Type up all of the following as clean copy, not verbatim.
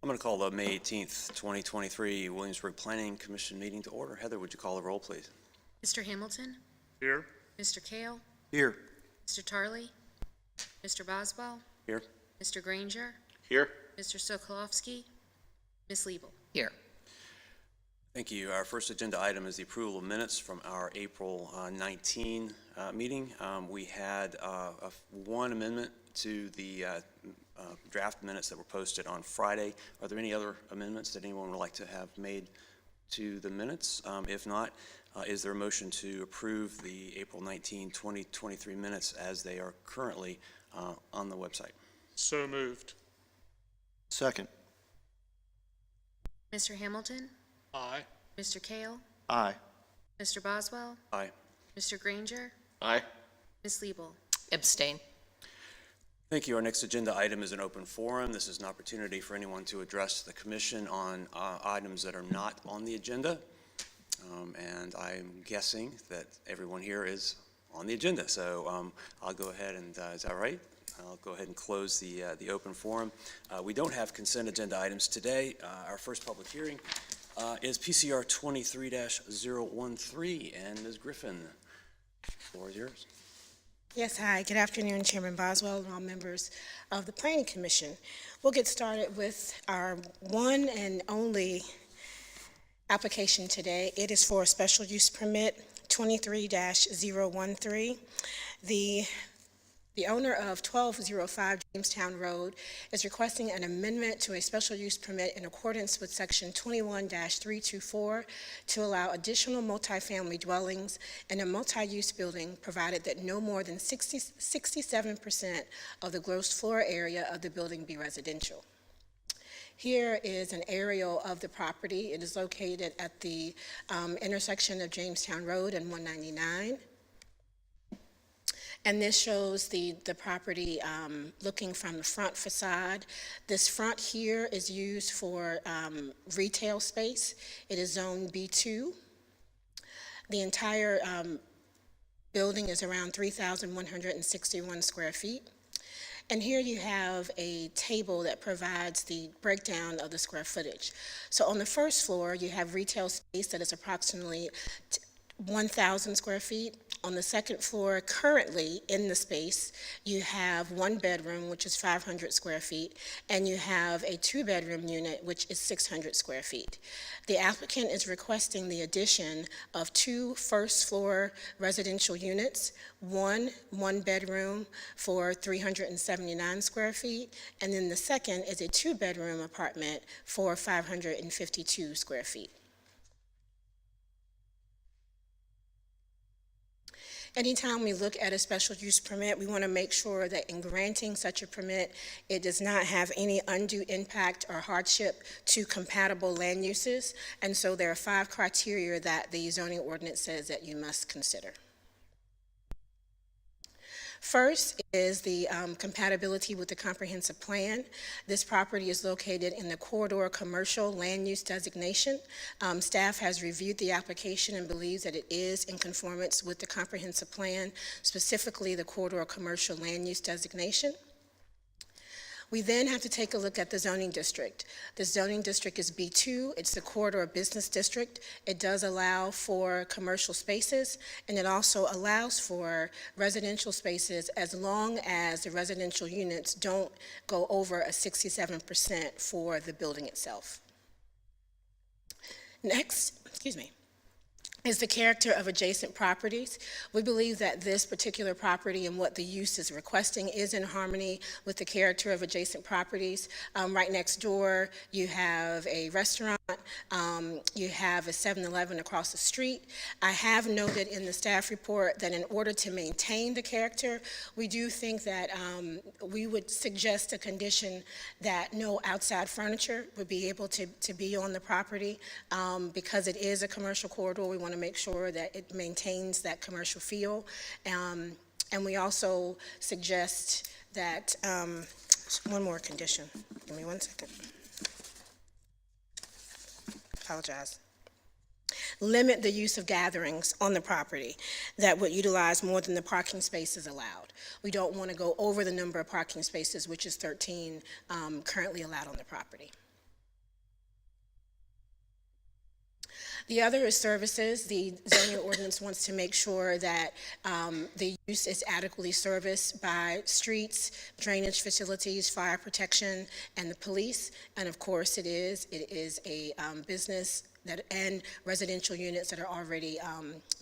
I'm going to call the May 18th, 2023 Williamsburg Planning Commission meeting to order. Heather, would you call the roll, please? Mr. Hamilton? Here. Mr. Kale? Here. Mr. Tarley? Mr. Boswell? Here. Mr. Granger? Here. Mr. Sokolowski? Ms. Liebel? Here. Thank you. Our first agenda item is the approval of minutes from our April 19 meeting. We had one amendment to the draft minutes that were posted on Friday. Are there any other amendments that anyone would like to have made to the minutes? If not, is there a motion to approve the April 19, 2023 minutes as they are currently on the website? So moved. Second. Mr. Hamilton? Aye. Mr. Kale? Aye. Mr. Boswell? Aye. Mr. Granger? Aye. Ms. Liebel? Abstain. Thank you. Our next agenda item is an open forum. This is an opportunity for anyone to address the commission on items that are not on the agenda. And I'm guessing that everyone here is on the agenda. So I'll go ahead and, is that right? I'll go ahead and close the open forum. We don't have consent agenda items today. Our first public hearing is PCR 23-013. And Ms. Griffin, the floor is yours. Yes, hi. Good afternoon, Chairman Boswell and all members of the Planning Commission. We'll get started with our one and only application today. It is for a special use permit 23-013. The owner of 1205 Jamestown Road is requesting an amendment to a special use permit in accordance with section 21-324 to allow additional multifamily dwellings in a multi-use building, provided that no more than 67% of the gross floor area of the building be residential. Here is an aerial of the property. It is located at the intersection of Jamestown Road and 199. And this shows the property looking from the front facade. This front here is used for retail space. It is zone B2. The entire building is around 3,161 square feet. And here you have a table that provides the breakdown of the square footage. So on the first floor, you have retail space that is approximately 1,000 square feet. On the second floor, currently in the space, you have one bedroom, which is 500 square feet, and you have a two-bedroom unit, which is 600 square feet. The applicant is requesting the addition of two first-floor residential units, one bedroom for 379 square feet, and then the second is a two-bedroom apartment for 552 square feet. Anytime we look at a special use permit, we want to make sure that in granting such a permit, it does not have any undue impact or hardship to compatible land uses. And so there are 5 criteria that the zoning ordinance says that you must consider. First is the compatibility with the comprehensive plan. This property is located in the corridor commercial land use designation. Staff has reviewed the application and believes that it is in conformance with the comprehensive plan, specifically the corridor commercial land use designation. We then have to take a look at the zoning district. The zoning district is B2. It's the corridor business district. It does allow for commercial spaces, and it also allows for residential spaces as long as the residential units don't go over a 67% for the building itself. Next, is the character of adjacent properties. We believe that this particular property and what the use is requesting is in harmony with the character of adjacent properties. Right next door, you have a restaurant, you have a 7-Eleven across the street. I have noted in the staff report that in order to maintain the character, we do think that we would suggest a condition that no outside furniture would be able to be on the property. Because it is a commercial corridor, we want to make sure that it maintains that commercial feel. And we also suggest that, one more condition. Give me 1 second. Apologize. Limit the use of gatherings on the property that would utilize more than the parking spaces allowed. We don't want to go over the number of parking spaces, which is 13 currently allowed on the property. The other is services. The zoning ordinance wants to make sure that the use is adequately serviced by streets, drainage facilities, fire protection, and the police. And of course, it is. It is a business that, and residential units that are already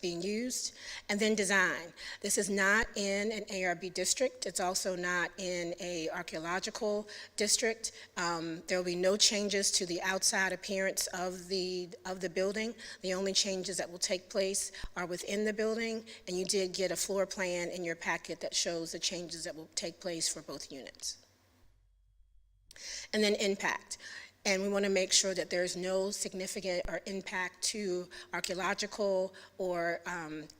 being used. And then design. This is not in an ARB district. It's also not in a archaeological district. There will be no changes to the outside appearance of the building. The only changes that will take place are within the building, and you did get a floor plan in your packet that shows the changes that will take place for both units. And then impact. And we want to make sure that there's no significant or impact to archaeological or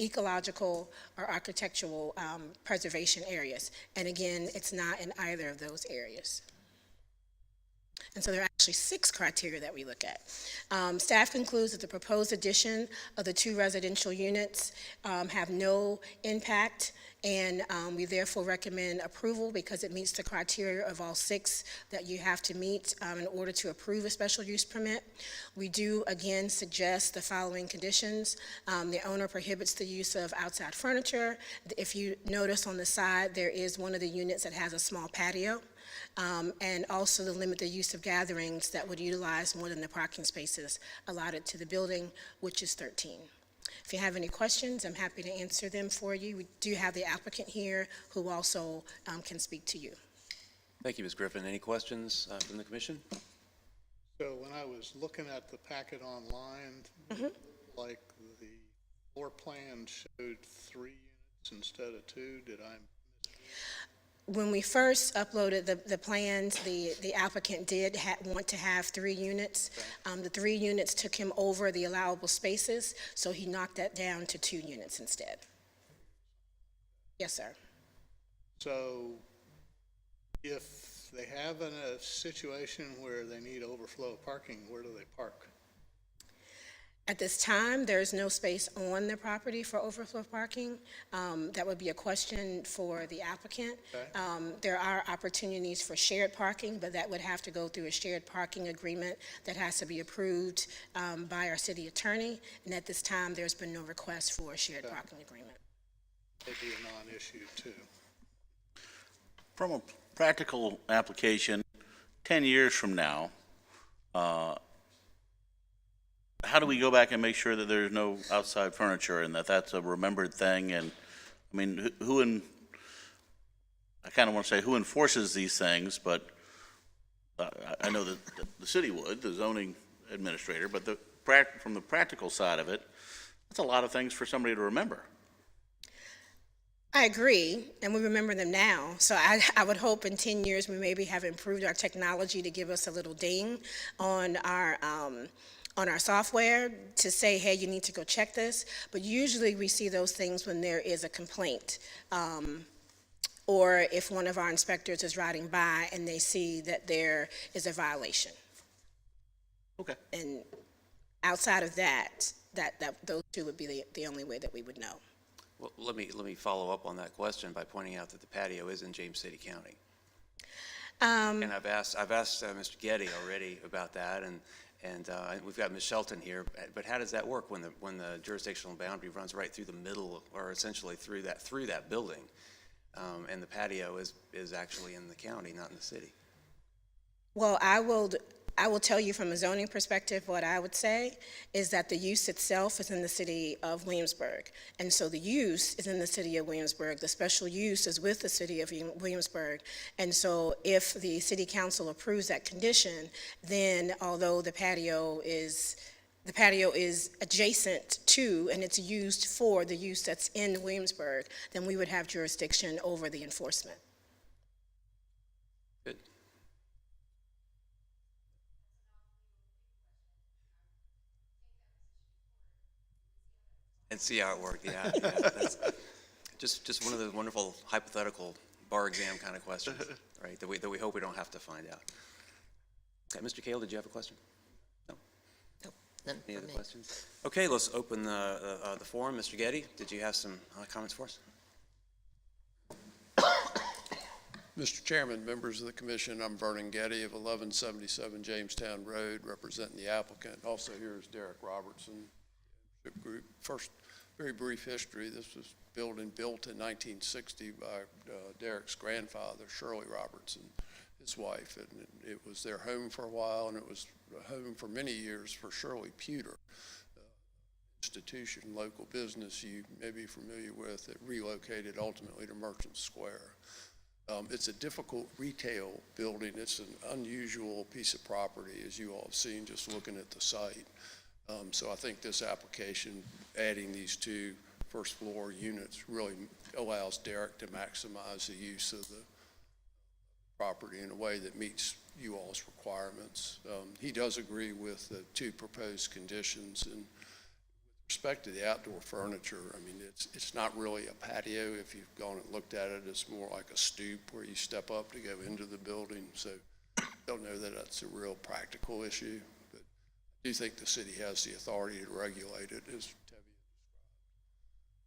ecological or architectural preservation areas. And again, it's not in either of those areas. And so there are actually 6 criteria that we look at. Staff concludes that the proposed addition of the 2 residential units have no impact, and we therefore recommend approval because it meets the criteria of all 6 that you have to meet in order to approve a special use permit. We do, again, suggest the following conditions. The owner prohibits the use of outside furniture. If you notice on the side, there is one of the units that has a small patio. And also to limit the use of gatherings that would utilize more than the parking spaces allotted to the building, which is 13. If you have any questions, I'm happy to answer them for you. We do have the applicant here who also can speak to you. Thank you, Ms. Griffin. Any questions from the commission? So when I was looking at the packet online, like the floor plan showed 3 units instead of 2. Did I? When we first uploaded the plans, the applicant did want to have 3 units. The 3 units took him over the allowable spaces, so he knocked that down to 2 units instead. Yes, sir. So if they have a situation where they need overflow parking, where do they park? At this time, there is no space on the property for overflow parking. That would be a question for the applicant. Okay. There are opportunities for shared parking, but that would have to go through a shared parking agreement that has to be approved by our city attorney. And at this time, there's been no request for a shared parking agreement. It'd be a non-issue too. From a practical application, 10 years from now, how do we go back and make sure that there's no outside furniture and that that's a remembered thing? And I mean, I kind of want to say who enforces these things, but I know that the city would, the zoning administrator, but from the practical side of it, that's a lot of things for somebody to remember. I agree, and we remember them now. So I would hope in 10 years we maybe have improved our technology to give us a little ding on our software to say, hey, you need to go check this. But usually we see those things when there is a complaint or if one of our inspectors is riding by and they see that there is a violation. Okay. And outside of that those 2 would be the only way that we would know. Well, let me follow up on that question by pointing out that the patio is in James City County. And I've asked Mr. Getty already about that, and we've got Ms. Shelton here. But how does that work when the jurisdictional boundary runs right through the middle, or essentially through that building, and the patio is actually in the county, not in the city? Well, I will tell you from a zoning perspective, what I would say is that the use itself is in the city of Williamsburg. And so the use is in the city of Williamsburg. The special use is with the city of Williamsburg. And so if the city council approves that condition, then although the patio is adjacent to and it's used for the use that's in Williamsburg, then we would have jurisdiction over the enforcement. Good. And see how it worked, yeah. That's just one of those wonderful hypothetical bar exam kind of questions, right, that we hope we don't have to find out. Okay, Mr. Kale, did you have a question? No? None Any for other me. questions? Okay, let's open the forum. Mr. Getty, did you have some comments for us? Mr. Chairman, members of the commission, I'm Vernon Getty of 1177 Jamestown Road, representing the applicant. Also here is Derek Robertson, Group. First, very brief history. This was built in 1960 by Derek's grandfather, Shirley Robertson, his wife, and it was their home for a while, and it was a home for many years for Shirley Pewter, institution, local business you may be familiar with, that relocated ultimately to Merchant Square. It's a difficult retail building. It's an unusual piece of property, as you all have seen just looking at the site. So I think this application, adding these two first floor units, really allows Derek to maximize the use of the property in a way that meets you all's requirements. He does agree with the two proposed conditions, and with respect to the outdoor furniture, I mean, it's not really a patio. If you've gone and looked at it, it's more like a stoop where you step up to go into the building. So I don't know that that's a real practical issue, but I do think the city has the authority to regulate it, as Tevye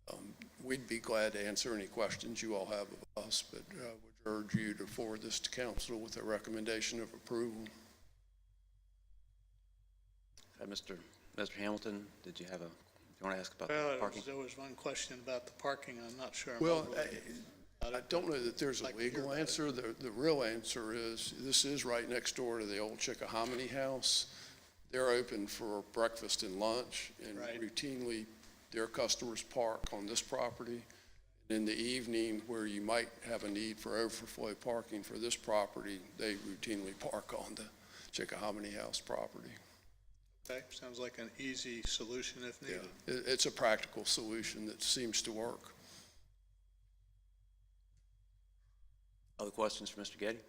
described. We'd be glad to answer any questions you all have of us, but would urge you to forward this to council with a recommendation of approval. Mr. Hamilton, did you want to ask about Well, the parking? there was one question about the parking. I'm not sure. I'm Well, overly- I don't know that there's a Like to hear legal about it. answer. The real answer is, this is right next door to the old Chickahominy House. They're open for breakfast and lunch, and Right. routinely, their customers park on this property. In the evening, where you might have a need for overflow parking for this property, they routinely park on the Chickahominy House property. Okay, sounds like an easy solution if Yeah, needed. it's a practical solution that seems to work. Other questions for Mr. Getty?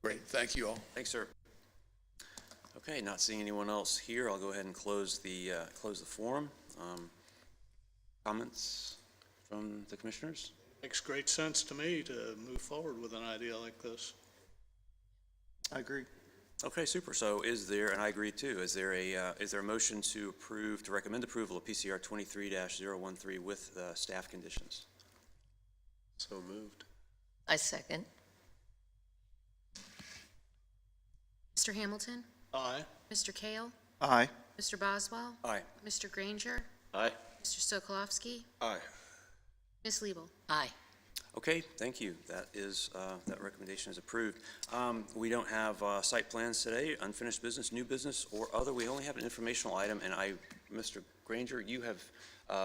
Great, thank you all. Thanks, sir. Okay, not seeing anyone else here, I'll go ahead and close the forum. Comments from the commissioners? Makes great sense to me to move forward with an idea like this. I agree. Okay, super. So is there, and I agree too, is there a motion to recommend approval of PCR 23-013 with staff conditions? So moved. I second. Mr. Hamilton, Aye. Mr. Kale, Aye. Mr. Boswell, Aye. Mr. Granger, Aye. Mr. Sokolowski, Aye. Ms. Liebel. Aye. Okay, thank you. That is, that recommendation is approved. We don't have site plans today, unfinished business, new business, or other. We only have an informational item, and Mr. Granger, you have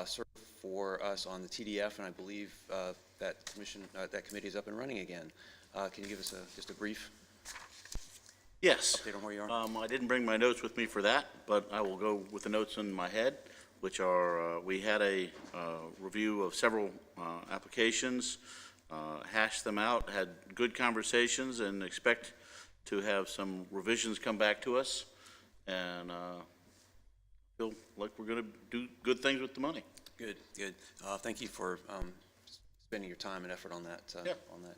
served for us on the TDF, and I believe that committee is up and running again. Can you give us just a brief Yes. update on where you are? I didn't bring my notes with me for that, but I will go with the notes in my head, which are, we had a review of several applications, hashed them out, had good conversations, and expect to have some revisions come back to us, and feel like we're going to do good things with the money. Good, good. Thank you for spending your time and effort on that Yeah.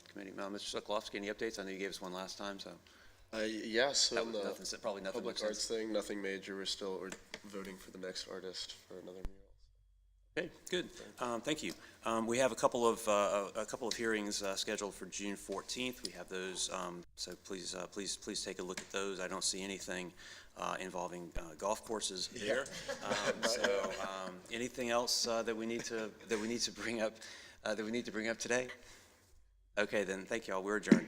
committee. Mr. Sokolowski, any updates? I know you gave us one last time, so Yes, that on was the nothing, probably nothing. public makes sense. arts thing, nothing major. We're voting for the next artist for another mural. Okay, good. Thank you. We have a couple of hearings scheduled for June 14th. We have those, so please take a look at those. I don't see anything involving golf courses there. Anything else that we need to bring up today? Okay, then. Thank you all. We're adjourned.